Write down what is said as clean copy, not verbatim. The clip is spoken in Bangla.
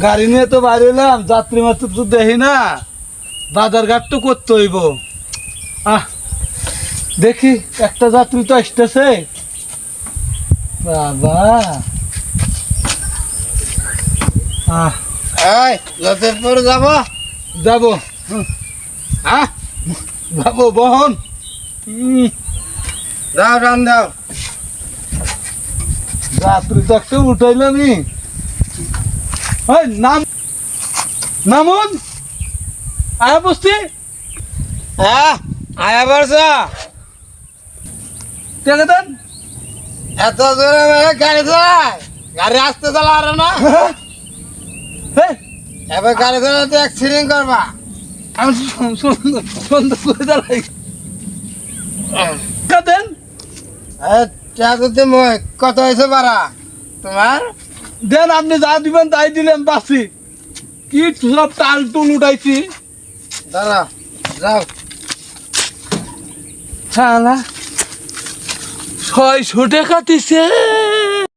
গাড়ি নিয়ে তো বাইরে এলাম, যাত্রী মাত্র তো দেখি না, বাজার ঘাট তো করতে হইব। দেখি একটা যাত্রী তো আসতেছে। বাবা যতপুর যাবো যাবো, হ্যাঁ যাবো বহন। যাও রান দাও। যাত্রী তো একটা উঠাইলামই। নাম নামুন, আয়া বসছি। হ্যাঁ আয়া পারছ? টেনে দেন। এত জোরে গাড়ি চালায়, গাড়ি আসতে চালা আর না। এবার গাড়ি চালাতে অ্যাক্সিডেন্ট করবা। আমি সুন্দর করে দাঁড়াই। দেন কত হয়েছে ভাড়া তোমার? দেন, আপনি যা দিবেন তাই দিলেন, বাসি কি সব টাল টুল উঠাইছি। দাঁড়া যাও। শালা 600 টাকা দিছে।